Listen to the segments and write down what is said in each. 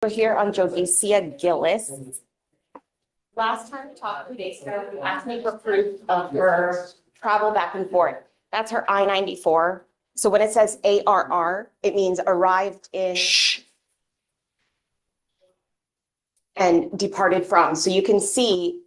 We're here on Jodicia Gillis. Last time we talked 2 days ago, you asked me for proof of her travel back and forth. That's her I-94. So when it says ARR, it means arrived in and departed from. So you can see.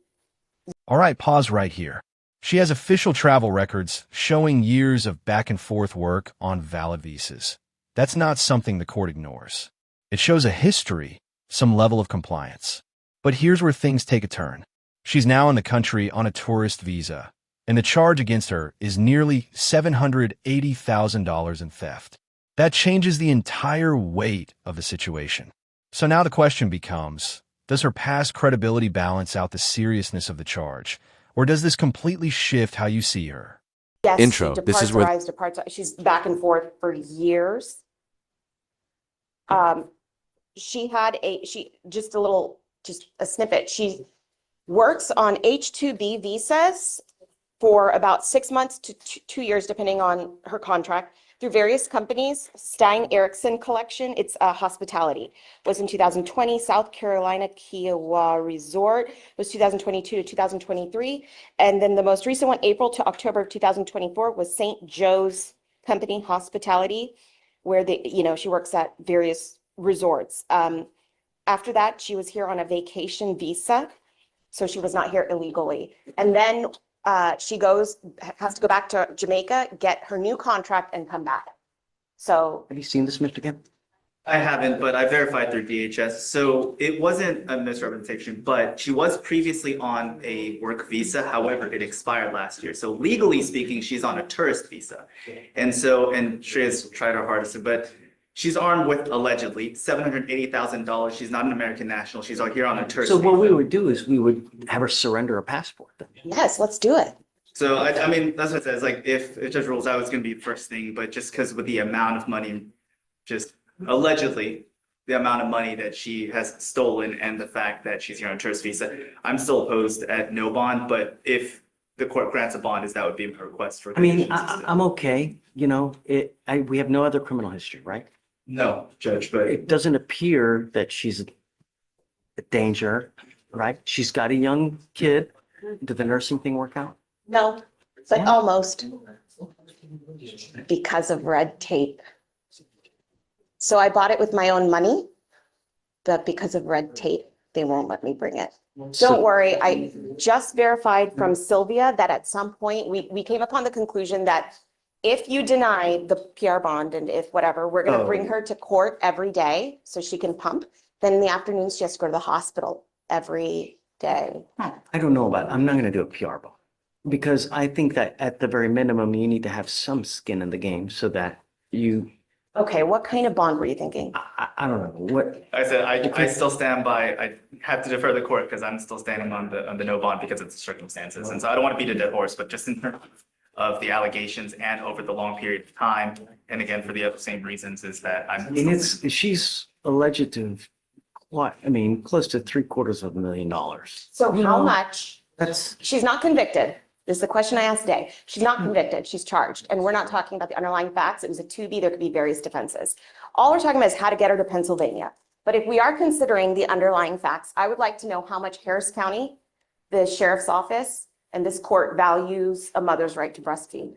All right, pause right here. She has official travel records showing years of back and forth work on valid visas. That's not something the court ignores. It shows a history, some level of compliance. But here's where things take a turn. She's now in the country on a tourist visa, and the charge against her is nearly $780,000 in theft. That changes the entire weight of the situation. So now the question becomes, does her past credibility balance out the seriousness of the charge, or does this completely shift how you see her? Yes, Intro. This is where she's back and forth for years. She just a snippet. She works on H-2B visas for about 6 months to 2 years, depending on her contract, through various companies. Stein Erickson Collection, it's hospitality, was in 2020. South Carolina Kiowa Resort was 2022 to 2023. And then the most recent one, April to October of 2024, was St. Joe's Company Hospitality, where she works at various resorts. After that, she was here on a vacation visa, so she was not here illegally. And then she has to go back to Jamaica, get her new contract, and come back. So, have you seen this, Mr. Kim? I haven't, but I verified through DHS. So it wasn't a misrepresentation, but she was previously on a work visa. However, it expired last year. So legally speaking, she's on a tourist visa. And she has tried her hardest, but she's armed with allegedly $780,000. She's not an American national. She's here on a tourist So visa. what we would do is we would have her surrender a passport. yes, let's do it. So I mean, that's what it says. Like if it just rules out, it's going to be the first thing. But just because with the amount of money, just allegedly the amount of money that she has stolen and the fact that she's here on a tourist visa, I'm still opposed at no bond. But if the court grants a bond, that would be my request for. I mean, I'm okay. You know, we have no other criminal history, right? No, Judge, but It doesn't appear that she's a danger, right? She's got a young kid. Did the nursing thing work out? No, but almost, because of red tape. So I bought it with my own money, but because of red tape, they won't let me bring it. Don't worry, I just verified from Sylvia that at some point we came upon the conclusion that if you deny the PR bond and if whatever, we're going to bring her to court every day so she can pump. Then in the afternoons, she has to go to the hospital every day. I don't know about it. I'm not going to do a PR bond because I think that at the very minimum, you need to have some skin in the game so that you. Okay, what kind of bond were you thinking? I don't know what. I said I still stand by. I have to defer the court because I'm still standing on the no bond because of the circumstances, and so I don't want to beat a dead horse, but just in terms of the allegations and over the long period of time, and again for the same reasons, is that I mean, she's alleged to have what? I mean, close to $750,000. So how much? That's She's not convicted. This is the question I asked today. She's not convicted. She's charged. And we're not talking about the underlying facts. It was a 2B. There could be various defenses. All we're talking about is how to get her to Pennsylvania. But if we are considering the underlying facts, I would like to know how much Harris County, the sheriff's office, and this court values a mother's right to breastfeed.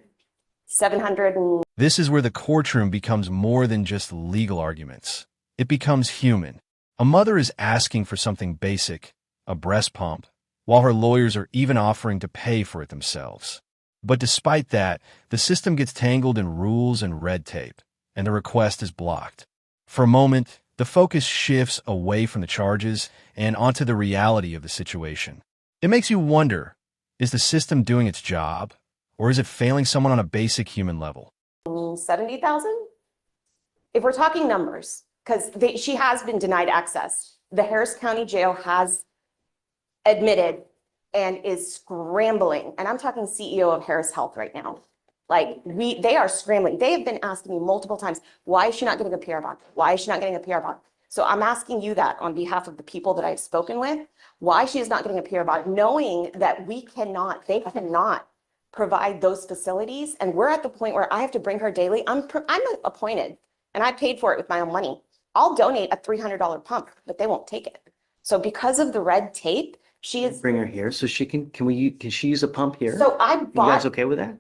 700. This is where the courtroom becomes more than just legal arguments. It becomes human. A mother is asking for something basic, a breast pump, while her lawyers are even offering to pay for it themselves. But despite that, the system gets tangled in rules and red tape, and the request is blocked. For a moment, the focus shifts away from the charges and onto the reality of the situation. It makes you wonder, is the system doing its job, or is it failing someone on a basic human level? 70,000? If we're talking numbers, because she has been denied access. The Harris County Jail has admitted and is scrambling. And I'm talking CEO of Harris Health right now. Like they are scrambling. They have been asking me multiple times, why is she not getting a PR bond? Why is she not getting a PR bond? So I'm asking you that on behalf of the people that I've spoken with, why she is not getting a PR bond, knowing that they cannot provide those facilities. And we're at the point where I have to bring her daily. I'm appointed and I paid for it with my own money. I'll donate a $300 pump, but they won't take it. So because of the red tape, she is, Bring her here so can she use a pump here? so I You guys bought, okay with that?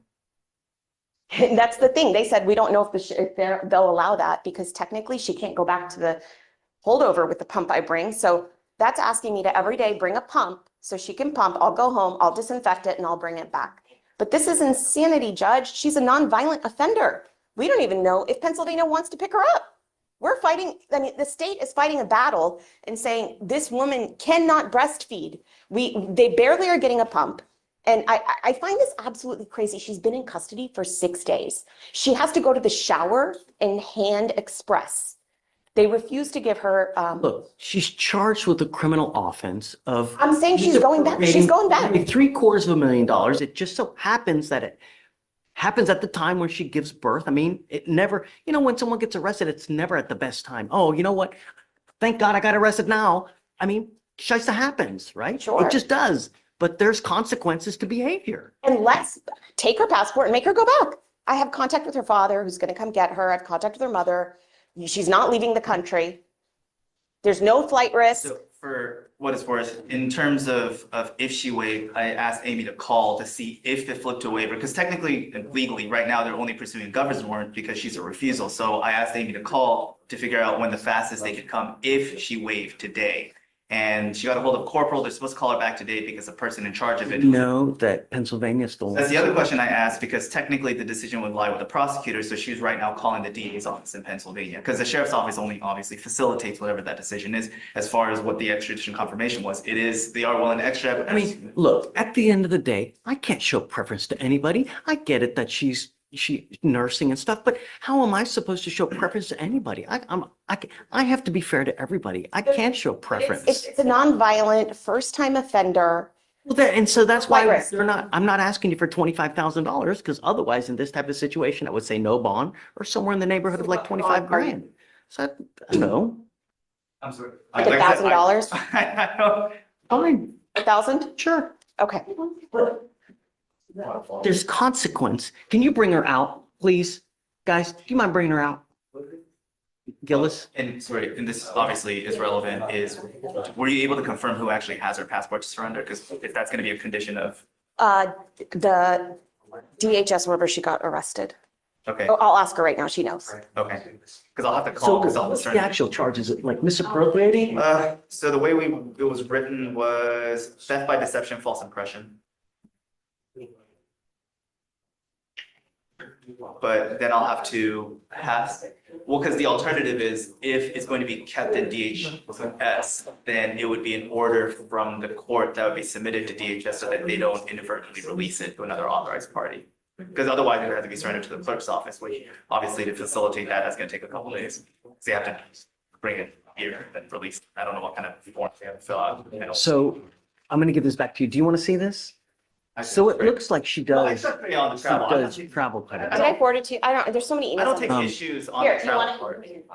that's the thing. They said, we don't know if they'll allow that because technically she can't go back to the holdover with the pump I bring. So that's asking me to every day bring a pump so she can pump. I'll go home, I'll disinfect it and I'll bring it back. But this is insanity, Judge. She's a nonviolent offender. We don't even know if Pennsylvania wants to pick her up. We're fighting, I mean, the state is fighting a battle and saying this woman cannot breastfeed. They barely are getting a pump. And I find this absolutely crazy. She's been in custody for 6 days. She has to go to the shower and hand express. They refuse to give her, Look, she's charged with a criminal offense of. I'm saying she's going back. She's going back. $750,000. It just so happens that it happens at the time when she gives birth. I mean, it never, when someone gets arrested, it's never at the best time. Oh, you know what? Thank God I got arrested now. I mean, shit happens, right? Sure. It just does. But there's consequences to behavior. And let's take her passport and make her go back. I have contact with her father who's going to come get her. I have contact with her mother. She's not leaving the country. There's no flight risk. So for what it's worth, in terms of if she waived, I asked Amy to call to see if it flipped to a waiver, because technically and legally, right now, they're only pursuing a governor's warrant because she's a refusal. So I asked Amy to call to figure out when the fastest they could come if she waived today. And she got a hold of Corporal. They're supposed to call her back today because the person in charge of it. Know that Pennsylvania still. That's the other question I asked, because technically the decision would lie with the prosecutor. So she's right now calling the DA's office in Pennsylvania, because the sheriff's office only obviously facilitates whatever that decision is. As far as what the extradition confirmation was, they are willing to extradite. I mean, look, at the end of the day, I can't show preference to anybody. I get it that she's nursing and stuff, but how am I supposed to show preference to anybody? I have to be fair to everybody. I can't show preference. It's a nonviolent first-time offender. Well, and so that's why Flight risk. I'm not asking you for $25,000, because otherwise in this type of situation, I would say no bond or somewhere in the neighborhood of like 25 grand. So I don't know. I'm sorry. Like $1,000? I don't. Fine, 1,000? sure. Okay. There's consequence. Can you bring her out, please? Guys, do you mind bringing her out? Gillis? And sorry, and this obviously is relevant, were you able to confirm who actually has her passport to surrender? Because if that's going to be a condition of, The DHS, wherever she got arrested. okay, Oh, I'll ask her right now. She knows. okay. Because I'll have to So call, because I'll what's the surrender. actual charge? Is it like misappropriating? So the way it was written was theft by deception, false impression. But then I'll have to because the alternative is if it's going to be kept in DHS, then it would be an order from the court that would be submitted to DHS so that they don't inadvertently release it to another authorized party. Because otherwise it would have to be surrendered to the clerk's office, which obviously to facilitate that, that's going to take a couple of days. So you have to bring it here and release. I don't know what kind of form they have to fill out. So I'm going to give this back to you. Do you want to see this? So it looks like she Well, I does. took on the She travel. does travel credit. Did I forward it to you? There's so many emails. I don't take on issues on Here, the you travel want part. it?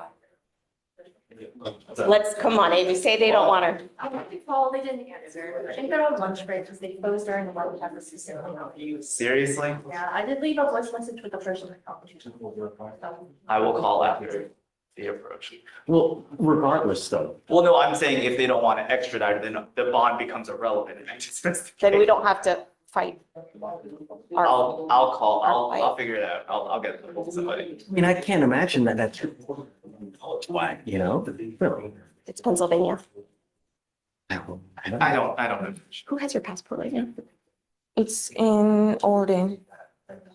Let's, come on, Amy, say they don't want her. I don't recall, they didn't answer. I think they're on lunch break because they closed during the lunch hour system. Seriously? Yeah, I did leave a voice message with the person I talked to. I will call after the approach. Well, regardless though, Well, no, I'm saying if they don't want to extradite, then the bond becomes irrelevant. And I just missed the Then we case. don't have to fight. I'll call, I'll figure it out. I'll get somebody. I mean, I can't imagine that that's why, really. It's Pennsylvania. I don't I don't know. Who has your passport right now? It's in Alden,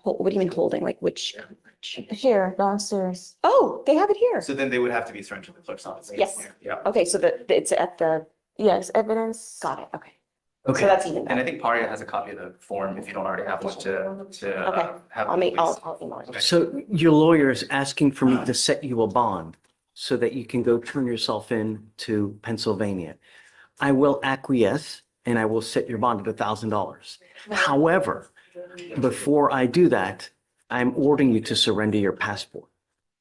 What do you mean holding? Like which? here downstairs. Oh, they have it here. So then they would have to be surrendered to the clerk's office. Yes. Yeah. Okay, so it's at the, Yes, evidence. got it, okay. Okay. So that's even And better. I think Paria has a copy of the form if you don't already have one to Okay. have. I'll police. I'll email it. So your lawyer is asking for me to set you a bond so that you can go turn yourself in to Pennsylvania. I will acquiesce and I will set your bond at $1,000. However, before I do that, I'm ordering you to surrender your passport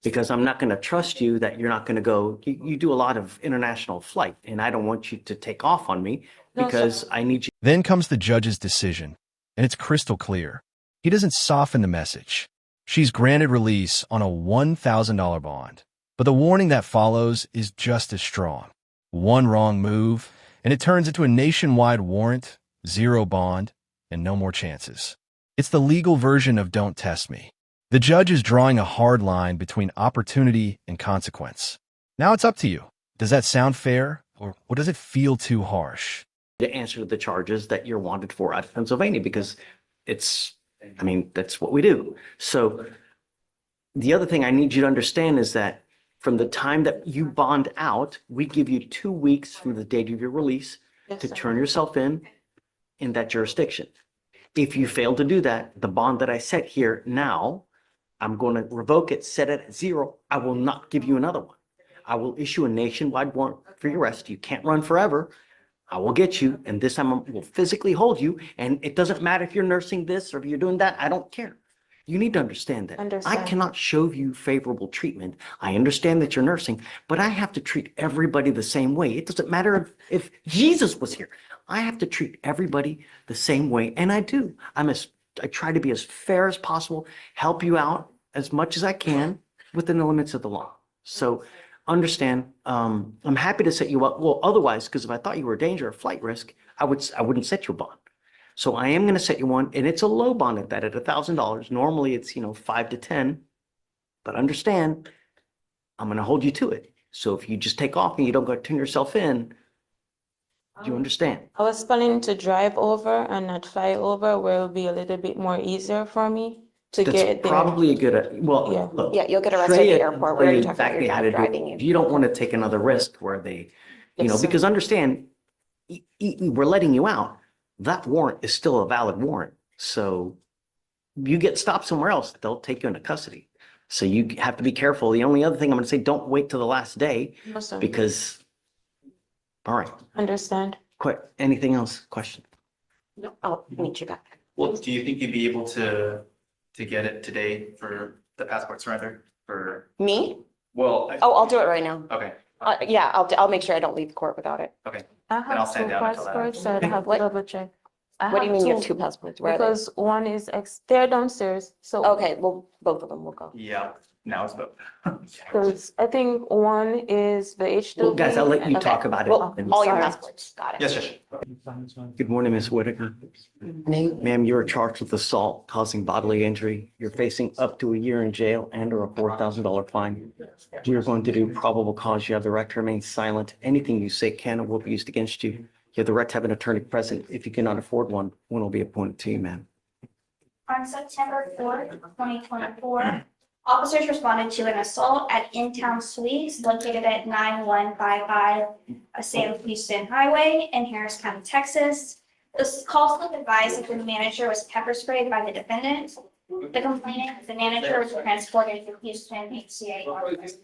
because I'm not going to trust you that you're not going to go. You do a lot of international flight and I don't want you to take off on me because I need you. Then comes the judge's decision, and it's crystal clear. He doesn't soften the message. She's granted release on a $1,000 bond. But the warning that follows is just as strong. One wrong move, and it turns into a nationwide warrant, zero bond, and no more chances. It's the legal version of "don't test me." The judge is drawing a hard line between opportunity and consequence. Now it's up to you. Does that sound fair, or does it feel too harsh? To answer the charges that you're wanted for out of Pennsylvania, because that's what we do. So the other thing I need you to understand is that from the time that you bond out, we give you 2 weeks from the date of your release to turn yourself in that jurisdiction. If you fail to do that, the bond that I set here now, I'm going to revoke it, set it at 0. I will not give you another one. I will issue a nationwide warrant for your arrest. You can't run forever. I will get you, and this time I will physically hold you, and it doesn't matter if you're nursing this or if you're doing that. I don't care. You need to understand that. I cannot show you favorable treatment. I understand that you're nursing, but I have to treat everybody the same way. It doesn't matter if Jesus was here. I have to treat everybody the same way, and I do. I try to be as fair as possible, help you out as much as I can within the limits of the law. So understand, I'm happy to set you up. Well, otherwise, because if I thought you were a danger or flight risk, I wouldn't set you a bond. So I am going to set you one, and it's a low bond at that, at $1,000. Normally it's, 5 to 10, but understand, I'm going to hold you to it. So if you just take off and you don't go turn yourself in, do you understand? I was planning to drive over and not fly over, where it'll be a little bit more easier for me to That's get there. probably a good, well, Yeah. look, Yeah, you'll get arrested at the Trey airport. We already explained talked about your exactly how to dad do it. driving you. You don't want to take another risk where they, Yes, sir. because understand, we're letting you out. That warrant is still a valid warrant. So you get stopped somewhere else, they'll take you into custody. So you have to be careful. The only other thing I'm going to say, don't wait till the last day, No, sir. because, all right, Understand. quick, anything else? Question? No, I'll meet you back. Well, do you think you'd be able to get it today for the passport surrender for, Me? well, Oh, I'll do it right now. okay, Yeah, I'll make sure I don't leave the court without it. okay. I I'll have stand 2 down until that. passports, so I'd have to What? double check. What do you mean you have 2 passports? Where are they? Because one is they're downstairs, so. Okay, well, both of them will go. Yeah, now it's both. Because I think one is the H2B. Well, guys, I'll let you Okay. talk about it. Well, And- all your Sorry. passports, got it. Yes, yes. Good morning, Ms. Whitaker. Ma'am, you are charged with assault causing bodily injury. You're facing up to a year in jail and or a $4,000 fine. We are going to do probable cause. You have the right to remain silent. Anything you say can or will be used against you. You have the right to have an attorney present. If you cannot afford one will be appointed to you, ma'am. On September 4th, 2024, officers responded to an assault at In-Town Suites located at 9155 Sam Houston Highway in Harris County, Texas. This call slip advised that the manager was pepper sprayed by the defendant. The complainant, the manager, was transported to Houston HCA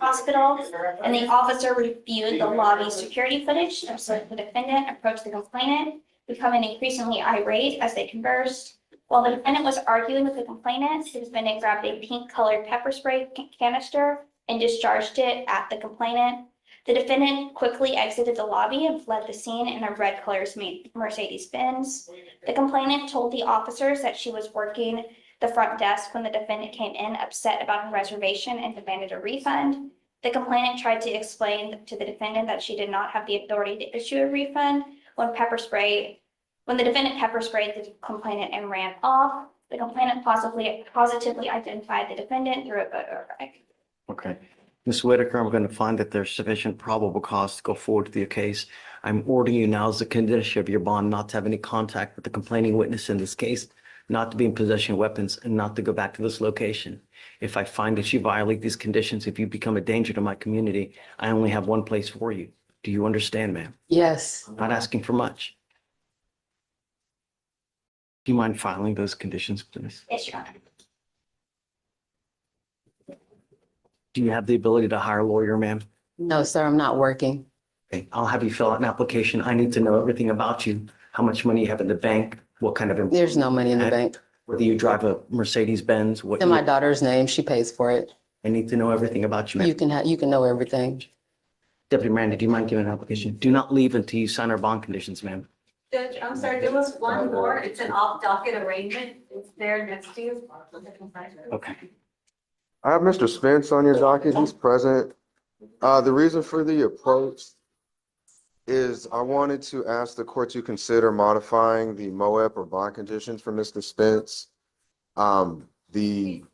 Hospital, and the officer reviewed the lobby security footage of the defendant approached the complainant, becoming increasingly irate as they conversed. While the defendant was arguing with the complainant, the defendant grabbed a pink-colored pepper spray canister and discharged it at the complainant. The defendant quickly exited the lobby and fled the scene in a red-colored Mercedes-Benz. The complainant told the officers that she was working the front desk when the defendant came in, upset about her reservation, and demanded a refund. The complainant tried to explain to the defendant that she did not have the authority to issue a refund when the defendant pepper sprayed the complainant and ran off. The complainant positively identified the defendant through a photo array. Okay. Ms. Whitaker, I'm going to find that there's sufficient probable cause to go forward with your case. I'm ordering you now as a condition of your bond not to have any contact with the complaining witness in this case, not to be in possession of weapons, and not to go back to this location. If I find that you violate these conditions, if you become a danger to my community, I only have one place for you. Do you understand, ma'am? Yes. I'm not asking for much. Do you mind filing those conditions, please? Yes, Your Honor. Do you have the ability to hire a lawyer, ma'am? No, sir, I'm not working. Okay, I'll have you fill out an application. I need to know everything about you, how much money you have in the bank, what kind of, There's no money in the bank. whether you drive a Mercedes-Benz, what It's in my daughter's name. She pays for it. I need to know everything about you, You ma'am. can know everything. Deputy Miranda, do you mind giving an application? Do not leave until you sign our bond conditions, ma'am. Judge, I'm sorry, there was one more. It's an off-docket arraignment. It's there next to you. Okay. I have Mr. Spence on your docket. He's present. The reason for the approach is I wanted to ask the court to consider modifying the MOEP or bond conditions for Mr. Spence. The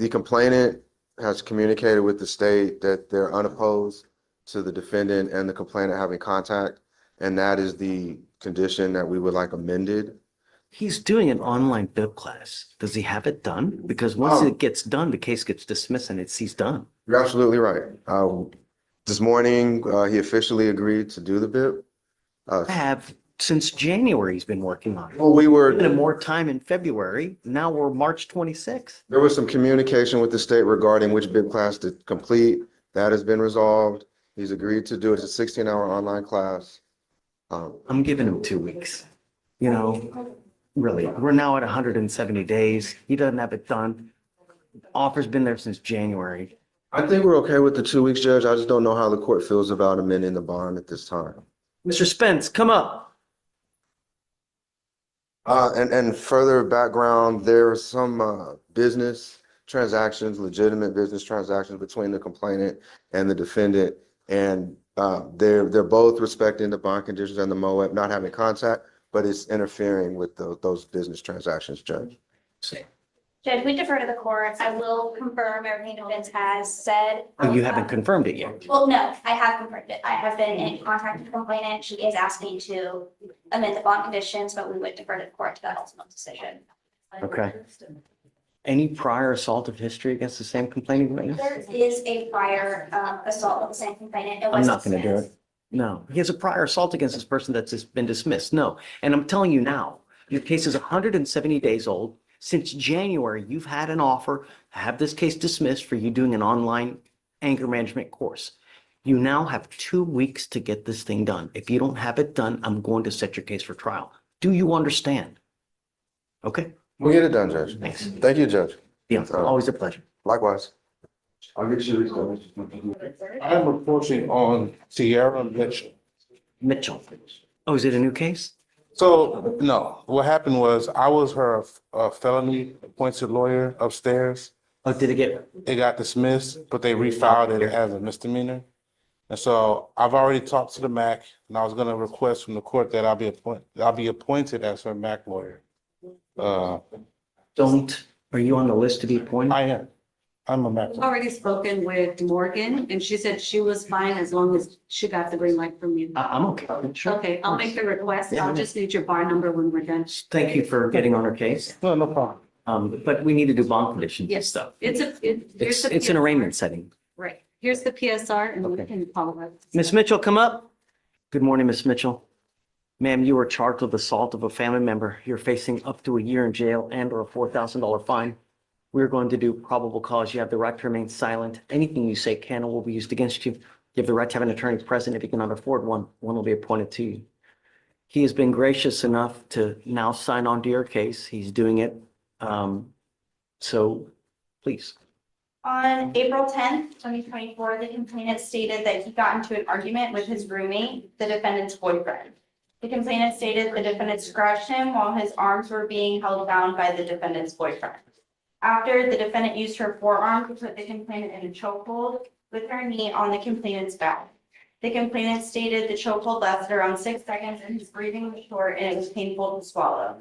complainant has communicated with the state that they're unopposed to the defendant and the complainant having contact, and that is the condition that we would like amended. He's doing an online bib class. Does he have it done? Because once it gets done, the case gets dismissed and he's done. You're absolutely right. This morning, he officially agreed to do the bib. I have since January he's been working on it. Well, Given him more time in February. Now we're March 26th. there was some communication with the state regarding which bib class to complete. That has been resolved. He's agreed to do it. It's a 16-hour online class. I'm giving him 2 weeks. You know, really, we're now at 170 days. He doesn't have it done. Offer's been there since January. I think we're okay with the 2 weeks, Judge. I just don't know how the court feels about amending the bond at this time. Mr. Spence, come up. And further background, there are some business transactions, legitimate business transactions between the complainant and the defendant. And they're both respecting the bond conditions and the MOEP, not having contact, but it's interfering with those business transactions, Judge. Judge, we defer to the court. I will confirm everything defense has said. Oh, you haven't confirmed it yet. Well, no, I have confirmed it. I have been in contact with the complainant. She is asking to amend the bond conditions, but we would defer to the court to that ultimate decision. Okay. Any prior assaultive history against the same complaining witness? There is a prior assault with the same complainant. It I'm was not going to do dismissed. it. No, he has a prior assault against this person that's just been dismissed. No. And I'm telling you now, your case is 170 days old. Since January, you've had an offer to have this case dismissed for you doing an online anger management course. You now have 2 weeks to get this thing done. If you don't have it done, I'm going to set your case for trial. Do you understand? Okay? We'll get it done, Judge. Thanks. Thank you, Judge. Yeah, always a pleasure. Likewise. I'll get you. I'm reporting on Sierra Mitchell. Mitchell. Oh, is it a new case? So, no, what happened was I was her felony appointed lawyer upstairs. Oh, did it get? It got dismissed, but they refiled it as a misdemeanor. And so I've already talked to the MAC, and I was going to request from the court that I'll be appointed as her MAC lawyer. Are you on the list to be appointed? I am. I'm a MAC lawyer. Already spoken with Morgan and she said she was fine as long as she got the green light from you. I'm okay. Sure. Okay, I'll make the request. Yeah. I'll just need your bar number when we're done. Thank you for getting on our case. No, no problem. But we need to do bond conditions and Yes, stuff. here's It's an PSR. arraignment setting. Right. Here's the PSR and we Okay. can follow up. Ms. Mitchell, come up. Good morning, Ms. Mitchell. Ma'am, you are charged with assault of a family member. You're facing up to a year in jail and or a $4,000 fine. We're going to do probable cause. You have the right to remain silent. Anything you say can or will be used against you. You have the right to have an attorney present. If you cannot afford one, one will be appointed to you. He has been gracious enough to now sign on to your case. He's doing it. So please. On April 10th, 2024, the complainant stated that he got into an argument with his roommate, the defendant's boyfriend. The complainant stated the defendant scratched him while his arms were being held down by the defendant's boyfriend. After, the defendant used her forearm to put the complainant in a chokehold with her knee on the complainant's back. The complainant stated the chokehold lasted around 6 seconds and his breathing was short and it was painful to swallow.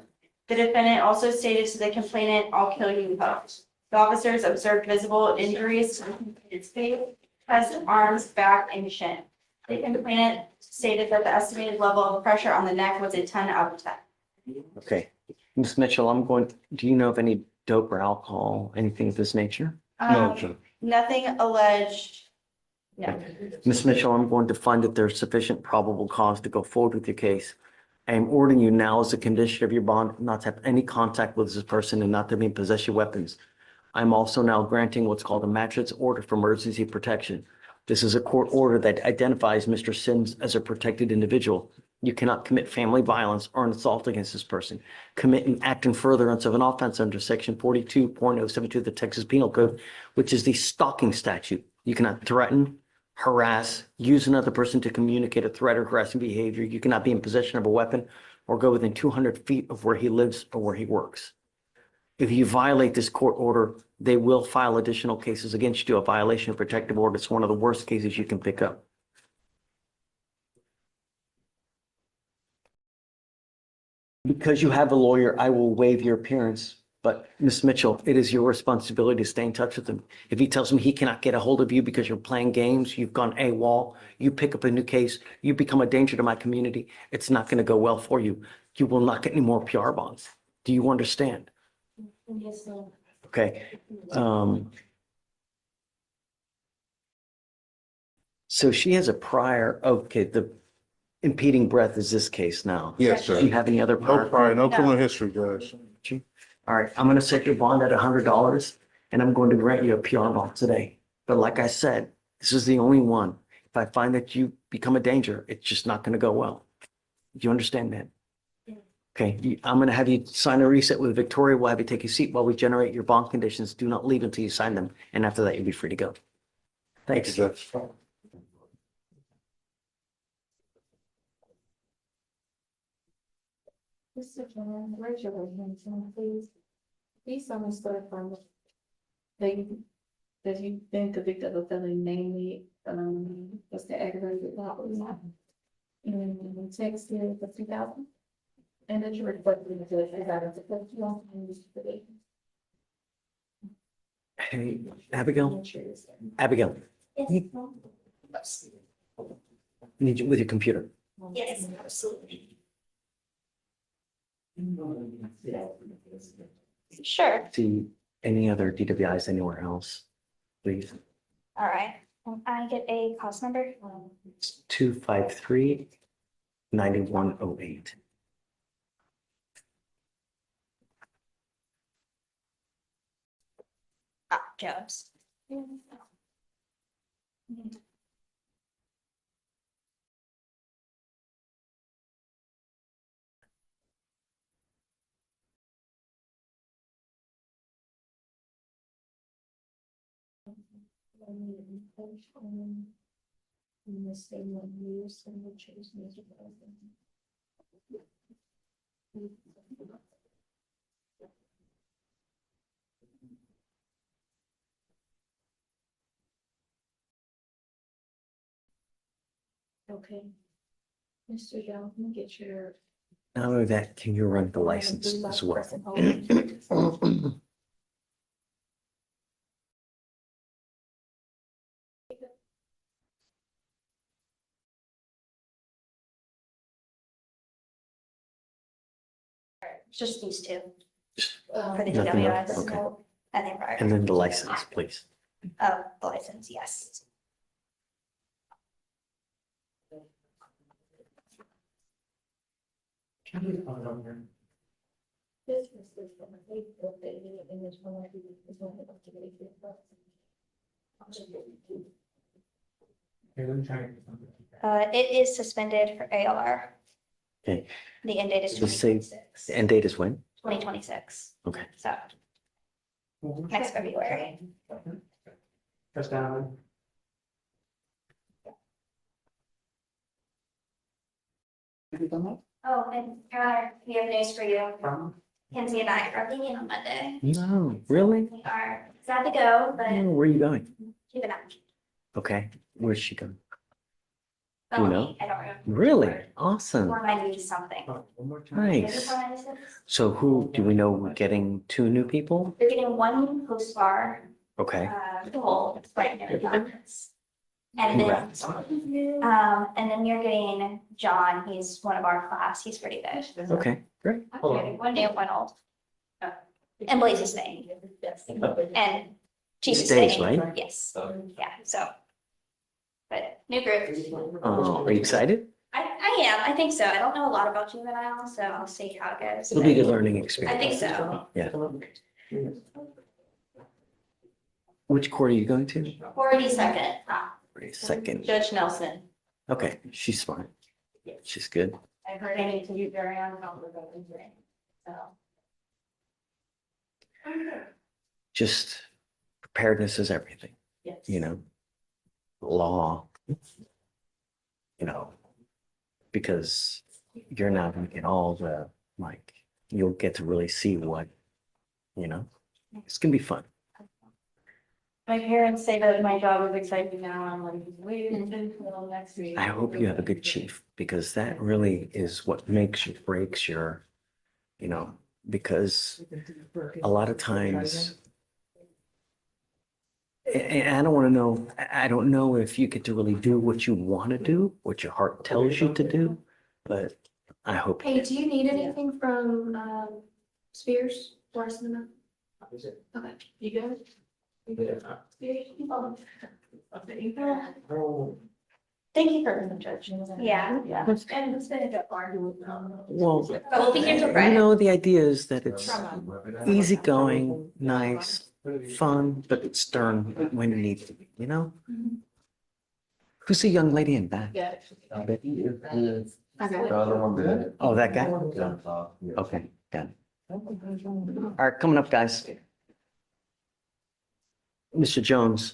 The defendant also stated to the complainant, "I'll kill you, ho." The officers observed visible injuries to the complainant's face, chest, arms, back, and shin. The complainant stated that the estimated level of pressure on the neck was a 10 out of 10. Okay. Ms. Mitchell, do you know of any dope or alcohol, anything of this nature? No, Judge. Nothing alleged. No. Ms. Mitchell, I'm going to find that there's sufficient probable cause to go forward with your case. I am ordering you now as a condition of your bond not to have any contact with this person and not to be in possession of weapons. I'm also now granting what's called a magistrate's order for emergency protection. This is a court order that identifies Mr. Sims as a protected individual. You cannot commit family violence or an assault against this person. Commit an act in furtherance of an offense under section 42.072 of the Texas Penal Code, which is the stalking statute. You cannot threaten, harass, use another person to communicate a threat or harassing behavior. You cannot be in possession of a weapon or go within 200 feet of where he lives or where he works. If you violate this court order, They will file additional cases against you, a violation of protective order. It's one of the worst cases you can pick up. Because you have a lawyer, I will waive your appearance. But Ms. Mitchell, it is your responsibility to stay in touch with him. If he tells me he cannot get a hold of you because you're playing games, you've gone AWOL, you pick up a new case, you become a danger to my community, it's not going to go well for you. You will not get any more PR bonds. Do you understand? Yes, sir. Okay. So she has a prior, okay, the impeding breath is this case now. Yes, Do you sir. have any other No prior? prior, no criminal history, Judge. All right, I'm gonna set your bond at $100 and I'm going to grant you a PR bond today. But like I said, this is the only one. If I find that you become a danger, it's just not gonna go well. Do you understand that? Okay, I'm gonna have you sign a reset with Victoria. We'll have you take a seat while we generate your bond conditions. Do not leave until you sign them. And after that, you'll be free to go. Thank you, Thanks. Judge. Mr. Chairman, raise your right hand, please. Please solemnly swear affirm that you've been convicted of a felony, namely, what's the aggravated robbery? In Texas, for 2000. And that you reflect the judge as I was supposed to on today. Hey, Abigail, Abigail, Yes. need you with your computer. Yes, absolutely. Sure. See any other DWIs anywhere else, please? All right. Can I get a cost number? 253-9108. Jones. Okay. Mr. Jones, let me get your. Not only that, can you run the license as well? Just these two for the Nothing else? DWIs. Okay. And then prior. And then the license, please. Oh, the license, yes. It is suspended for ALR. Okay. The end date is Just say 2026. the end date is when? 2026. Okay. So next February. Oh, and Your Honor, we have news for you. Kenzie and I are leaving on Monday. No, really? We are sad to go, but Oh, where are you going? keep it up. Okay, where's she going? Oh, You know? I don't remember. Really? Awesome. 490 something. Nice. 496? So who, do we know we're getting 2 new people? They're getting one post-bar, Okay, goal, it's brand new documents. And then you're getting John, he's one of our class, he's pretty good. okay, great. One new, one old. And Blaze is staying. And Chief is Stays, staying. right? Yes, yeah, so. But new group. Are you excited? I am, I think so. I don't know a lot about juvenile, so I'll see how it goes. It'll be a good learning I experience. think so. Yeah. Which court are you going to? 42nd, Second. Judge Nelson. Okay, she's smart. She's good. I've heard I need to be very uncomfortable. So. Just preparedness is everything, Yes. you know? Law, you know, because you're not gonna get all the, like, you'll get to really see what, you know? It's gonna be fun. My parents say that my job is exciting now. I'm like, wait until next week. I hope you have a good chief, because that really is what makes or breaks your, because a lot of times, and I don't want to know, I don't know if you get to really do what you want to do, what your heart tells you to do, but I hope. Hey, do you need anything from, Spears, Larson? Okay. You good? You good? Thank you for the judge. Yeah. Yeah. And it's been a good argument. Well, But we'll be here till Friday. the idea is that it's easygoing, nice, fun, but it's stern when it needs to be, Who's the young lady in back? Yeah. Oh, that guy? Okay, got it. All right, coming up, guys. Mr. Jones.